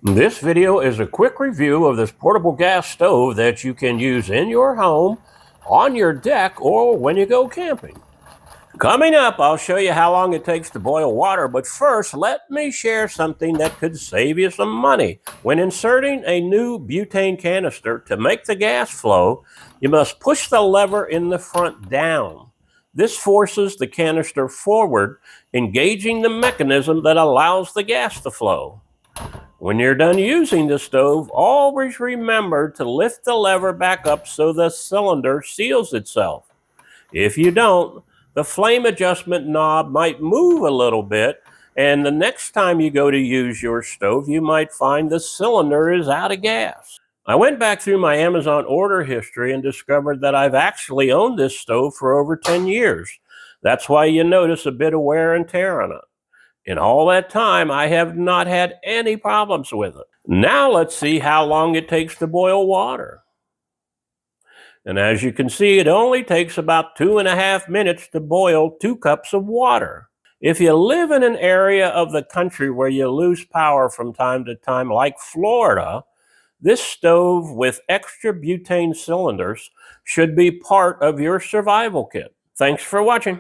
This video is a quick review of this portable gas stove that you can use in your home, on your deck, or when you go camping. Coming up, I'll show you how long it takes to boil water, but first, let me share something that could save you some money. When inserting a new butane canister to make the gas flow, you must push the lever in the front down. This forces the canister forward, engaging the mechanism that allows the gas to flow. When you're done using the stove, always remember to lift the lever back up so the cylinder seals itself. If you don't, the flame adjustment knob might move a little bit, and the next time you go to use your stove, you might find the cylinder is out of gas. I went back through my Amazon order history and discovered that I've actually owned this stove for over 10 years. That's why you notice a bit of wear and tear on it. In all that time, I have not had any problems with it. Now let's see how long it takes to boil water. And as you can see, it only takes about 2.5 minutes to boil 2 cups of water. If you live in an area of the country where you lose power from time to time, like Florida, this stove with extra butane cylinders should be part of your survival kit. Thanks for watching.